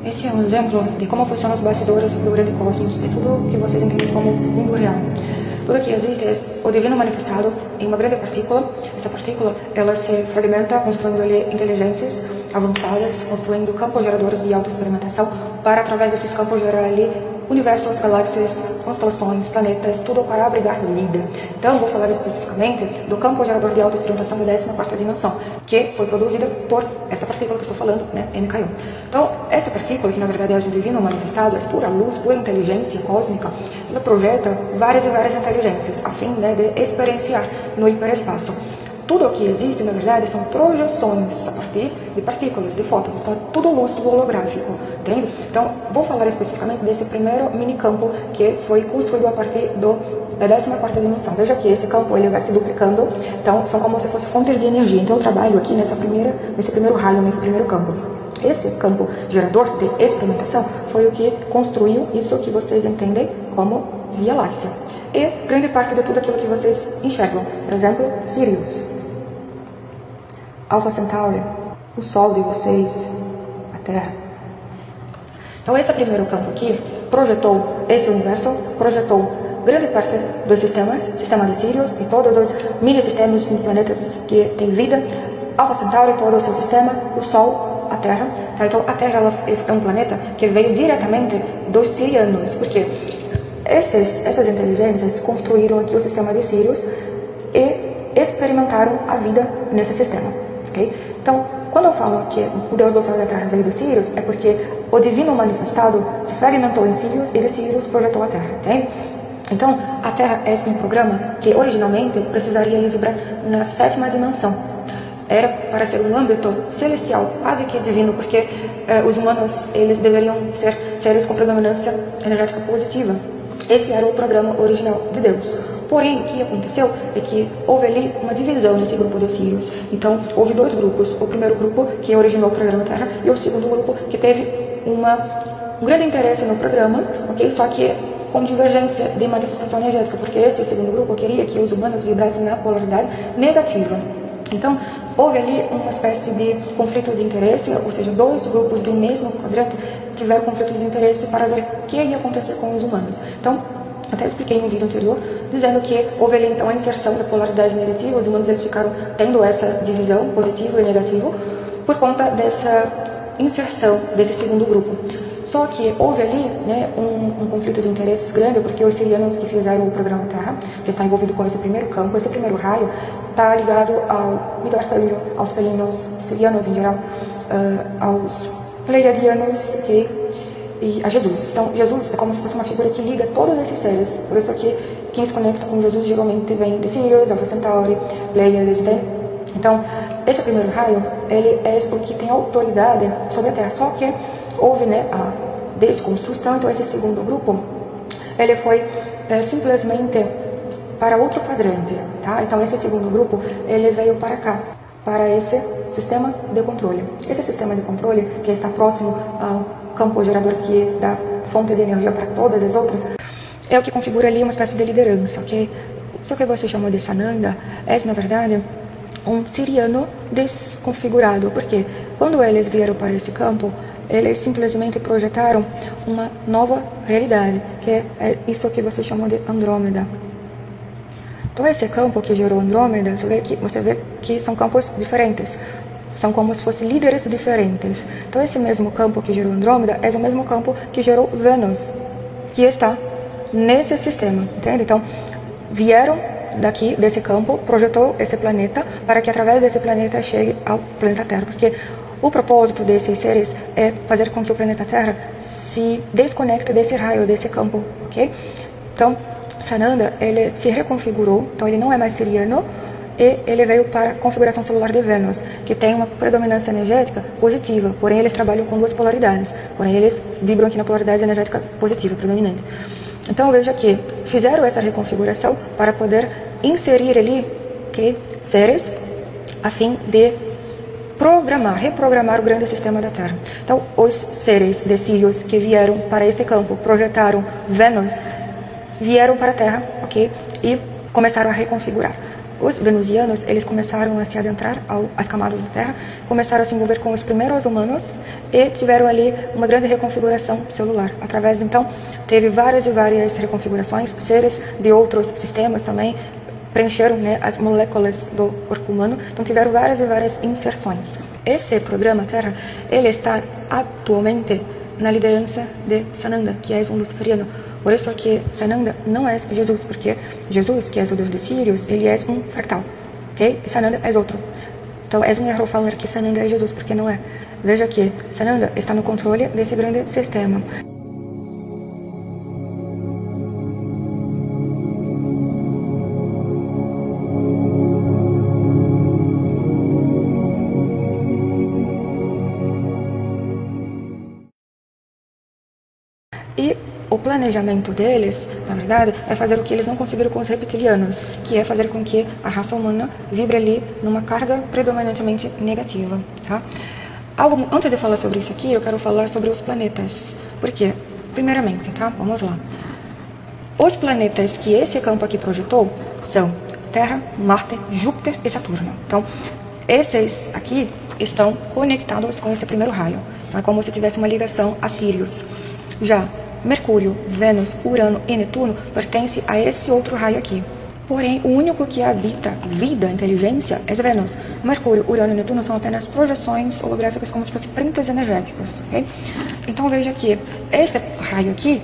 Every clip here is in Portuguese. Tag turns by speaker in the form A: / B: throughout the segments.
A: esse é um exemplo de como funcionam os bastidores do grande cosmos, de tudo que vocês entendem como mundo real. Tudo que existe é o divino manifestado em uma grande partícula. Essa partícula, ela se fragmenta, construindo ali inteligências avançadas, construindo campos geradores de autoexperimentação, para, através desses campos, gerar ali universos, galáxias, constelações, planetas, tudo para abrigar vida. Então, vou falar especificamente do campo gerador de autoexperimentação da 14ª dimensão, que foi produzida por essa partícula que estou falando, né, MK1. Então, essa partícula, que na verdade é o divino manifestado, é pura luz, pura inteligência cósmica, ela projeta várias e várias inteligências, a fim, né, de experienciar no hiperespaço. Tudo o que existe, na verdade, são projeções a partir de partículas, de fótons. Então, tudo luz, tudo holográfico, entende? Então, vou falar especificamente desse primeiro minicampo que foi construído a partir da 14ª dimensão. Veja que esse campo ele vai se duplicando, então são como se fossem fontes de energia. Então, eu trabalho aqui nesse primeiro raio, nesse primeiro campo. Esse campo gerador de experimentação foi o que construiu isso que vocês entendem como Via Láctea. E grande parte de tudo aquilo que vocês enxergam. Por exemplo, Sirius, Alpha Centauri, o Sol de vocês, a Terra. Então, esse primeiro campo aqui projetou esse universo, projetou grande parte dos sistema de Sirius e todos os mini-sistemas, planetas que têm vida, Alpha Centauri, todo o seu sistema, o Sol, a Terra. Tá? Então, a Terra ela é um planeta que veio diretamente dos sirianos, porque essas inteligências construíram aqui o sistema de Sirius e experimentaram a vida nesse sistema. Okay? Então, quando eu falo que o Deus do céu e da terra veio de Sirius, é porque o divino manifestado se fragmentou em Sirius e de Sirius projetou a Terra. Okay? Então, a Terra é um programa que originalmente precisaria vibrar na 7ª dimensão. Era para ser um âmbito celestial, quase que divino, porque os humanos eles deveriam ser seres com predominância energética positiva. Esse era o programa original de Deus. Porém, o que aconteceu é que houve ali uma divisão nesse grupo de Sirius. Então, houve dois grupos. O primeiro grupo, que originou o programa Terra, e o segundo grupo, que teve um grande interesse no programa, okay? Só que com divergência de manifestação energética, porque esse segundo grupo queria que os humanos vibrassem na polaridade negativa. Então, houve ali uma espécie de conflito de interesse, ou seja, dois grupos do mesmo quadrante tiveram conflito de interesse para ver o que ia acontecer com os humanos. Então, até expliquei em um vídeo anterior, dizendo que houve ali então a inserção da polaridade negativa, os humanos eles ficaram tendo essa divisão, positivo e negativo, por conta dessa inserção desse segundo grupo. Só que houve ali, né, um conflito de interesses grande, porque os sirianos que fizeram o programa Terra, que está envolvido com esse primeiro campo, esse primeiro raio, está ligado ao mito arcanjo, aos sirianos em geral, aos pleiadianos e a Jesus. Então, Jesus é como se fosse uma figura que liga todos esses seres. Por isso que quem se conecta com Jesus geralmente vem de Sirius, Alpha Centauri, Pleiades, entende? Então, esse primeiro raio, ele é o que tem autoridade sobre a Terra. Só que houve, né, a desconstrução. Então, esse segundo grupo, ele foi simplesmente para outro quadrante, tá? Então, esse segundo grupo, ele veio para cá, para esse sistema de controle. Esse sistema de controle, que está próximo ao campo gerador que dá fonte de energia para todas as outras, é o que configura ali uma espécie de liderança, ok? Isso que você chamou de Sananda é, na verdade, um siriano desconfigurado, porque quando eles vieram para esse campo, eles simplesmente projetaram uma nova realidade, que é isso que você chamou de Andrômeda. Então, esse campo que gerou Andrômeda, você vê que são campos diferentes. São como se fossem líderes diferentes. Então, esse mesmo campo que gerou Andrômeda é o mesmo campo que gerou Vênus, que está nesse sistema, entende? Então, vieram daqui, desse campo, projetou esse planeta, para que através desse planeta chegue ao planeta Terra. Porque o propósito desses seres é fazer com que o planeta Terra se desconecte desse raio, desse campo, ok? Então, Sananda, ele se reconfigurou, então ele não é mais siriano, e ele veio para a configuração celular de Vênus, que tem uma predominância energética positiva, porém eles trabalham com duas polaridades, porém eles vibram aqui na polaridade energética positiva, predominante. Então veja que fizeram essa reconfiguração para poder inserir ali, okay, seres a fim de reprogramar o grande sistema da Terra. Então os seres de Sirius que vieram para este campo, projetaram Vênus, vieram para a Terra, ok, e começaram a reconfigurar. os venusianos, eles começaram a se adentrar às camadas da Terra, começaram a se envolver com os primeiros humanos e tiveram ali uma grande reconfiguração celular. Através, então, teve várias e várias reconfigurações, seres de outros sistemas também preencheram, né, as moléculas do corpo humano, então tiveram várias e várias inserções. Esse programa Terra, ele está atualmente na liderança de Sananda, que é um luciferiano. Por isso que Sananda não é Jesus, porque Jesus, que é o deus de Sírios, ele é um fractal, ok? E Sananda é outro. Então é um erro falar que Sananda é Jesus, porque não é. Veja que Sananda está no controle desse grande sistema. E o planejamento deles, na verdade, é fazer o que eles não conseguiram com os reptilianos, que é fazer com que a raça humana vibre ali numa carga predominantemente negativa, tá? Antes de falar sobre isso aqui, eu quero falar sobre os planetas. Por quê? Primeiramente, tá? Vamos lá. Os planetas que esse campo aqui projetou são Terra, Marte, Júpiter e Saturno. Então, esses aqui estão conectados com esse primeiro raio. Então, é como se tivesse uma ligação a Sírios. Já Mercúrio, Vênus, Urano e Netuno pertencem a esse outro raio aqui. Porém, o único que habita vida, inteligência, é Vênus. Mercúrio, Urano e Netuno são apenas projeções holográficas, como se fossem prints energéticos. Okay? Então, veja que este raio aqui,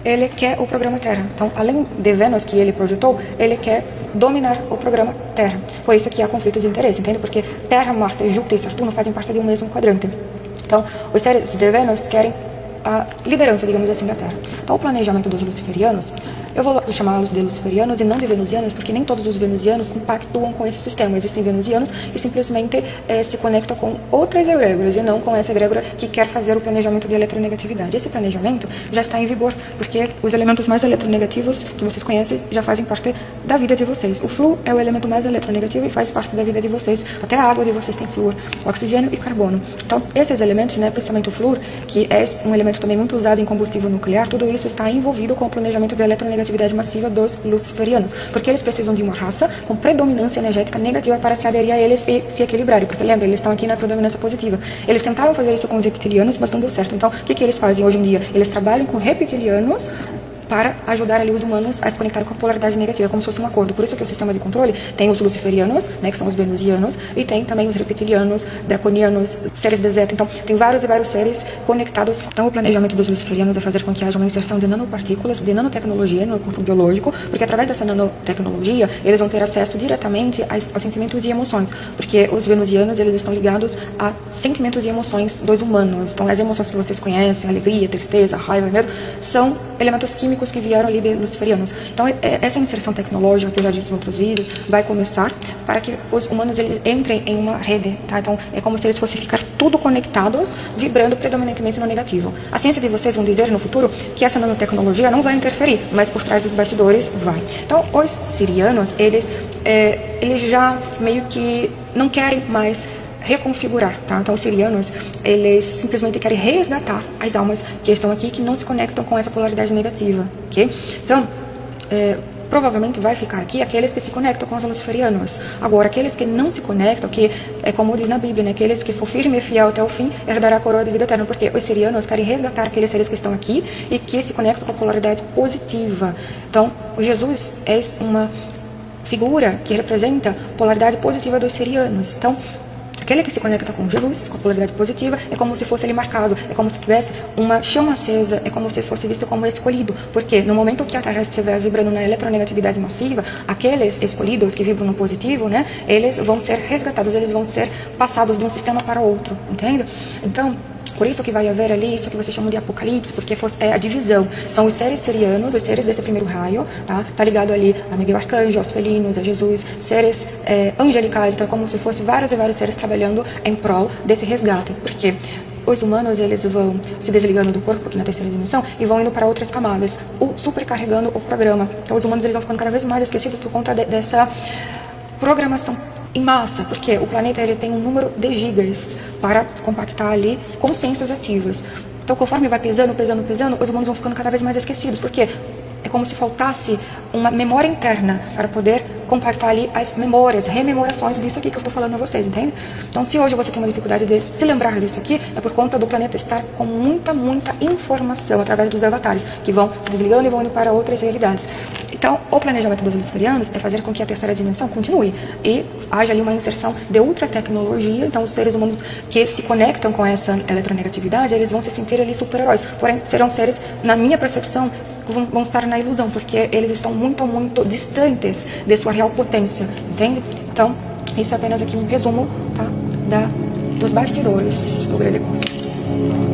A: ele quer o programa Terra. Então, além de Vênus que ele projetou, ele quer dominar o programa Terra. Por isso que há conflito de interesse, entende? Porque Terra, Marte, Júpiter e Saturno fazem parte de um mesmo quadrante. Então, os seres de Vênus querem a liderança, digamos assim, da Terra. Então, o planejamento dos luciferianos, eu vou chamá-los de luciferianos e não de venusianos, porque nem todos os venusianos compactuam com esse sistema. Existem venusianos que simplesmente se conectam com outras egrégoras e não com essa egrégora que quer fazer o planejamento de eletronegatividade. Esse planejamento já está em vigor, porque os elementos mais eletronegativos que vocês conhecem já fazem parte da vida de vocês. O flúor é o elemento mais eletronegativo e faz parte da vida de vocês. Até a água de vocês tem flúor, oxigênio e carbono. Então, esses elementos, né, principalmente o flúor, que é um elemento também muito usado em combustível nuclear, tudo isso está envolvido com o planejamento de eletronegatividade massiva dos luciferianos, porque eles precisam de uma raça com predominância energética negativa para se aderir a eles e se equilibrarem, porque lembra, eles estão aqui na predominância positiva. Eles tentaram fazer isso com os reptilianos, mas não deu certo. Então, o que eles fazem hoje em dia? Eles trabalham com reptilianos para ajudar ali os humanos a se conectar com a polaridade negativa, como se fosse um acordo. Por isso que o sistema de controle tem os luciferianos, né, que são os venusianos, e tem também os reptilianos, draconianos, seres de Zeta. Então, tem vários e vários seres conectados. Então, o planejamento dos luciferianos é fazer com que haja uma inserção de nanopartículas, de nanotecnologia no corpo biológico, porque através dessa nanotecnologia, eles vão ter acesso diretamente aos sentimentos e emoções, porque os venusianos, eles estão ligados a sentimentos e emoções dos humanos. Então, as emoções que vocês conhecem, alegria, tristeza, raiva, medo, são elementos químicos que vieram ali de luciferianos. Então, essa inserção tecnológica, que eu já disse em outros vídeos, vai começar para que os humanos eles entrem em uma rede, tá? Então, é como se eles fossem ficar tudo conectados, vibrando predominantemente no negativo. A ciência de vocês vão dizer no futuro que essa nanotecnologia não vai interferir, mas por trás dos bastidores vai. Então, os sirianos, eles já meio que não querem mais reconfigurar, tá? Então, os sirianos, eles simplesmente querem resgatar as almas que estão aqui, que não se conectam com essa polaridade negativa, ok? Então, provavelmente vai ficar aqui aqueles que se conectam com os luciferianos. Agora, aqueles que não se conectam, que é como diz na Bíblia, né? Aqueles que for firme e fiel até o fim, herdará a coroa de vida eterna, porque os sirianos querem resgatar aqueles seres que estão aqui e que se conectam com a polaridade positiva. Então, o Jesus é uma figura que representa a polaridade positiva dos sirianos. Então, aquele que se conecta com Jesus, com a polaridade positiva, é como se fosse ele marcado, é como se tivesse uma chama acesa, é como se fosse visto como escolhido. Porque no momento que a Terra estiver vibrando na eletronegatividade massiva, aqueles escolhidos que vibram no positivo, né, eles vão ser resgatados, eles vão ser passados de um sistema para outro, entende? Então, por isso que vai haver ali isso que vocês chamam de apocalipse, porque é a divisão. São os seres sirianos, os seres desse primeiro raio, tá? Tá ligado ali a Miguel Arcanjo, aos felinos, a Jesus, seres angelicais, então é como se fossem vários e vários seres trabalhando em prol desse resgate. Porque os humanos, eles vão se desligando do corpo aqui na terceira dimensão e vão indo para outras camadas, supercarregando o programa. Então os humanos, eles vão ficando cada vez mais esquecidos por conta dessa programação em massa, porque o planeta ele tem um número de gigas para compactar ali consciências ativas. Então, conforme vai pesando, os humanos vão ficando cada vez mais esquecidos, porque é como se faltasse uma memória interna para poder compartilhar ali as memórias, rememorações disso aqui que eu estou falando a vocês, entende? Então, se hoje você tem uma dificuldade de se lembrar disso aqui, é por conta do planeta estar com muita informação através dos avatares, que vão se desligando e vão indo para outras realidades. Então, o planejamento dos hemisferianos é fazer com que a terceira dimensão continue e haja ali uma inserção de outra tecnologia. Então, os seres humanos que se conectam com essa eletronegatividade, eles vão se sentir ali super-heróis. Porém, serão seres, na minha percepção, vão estar na ilusão, porque eles estão muito distantes de sua real potência, entende? Então, isso é apenas aqui um resumo, tá? Dos bastidores do Grande Cosmos.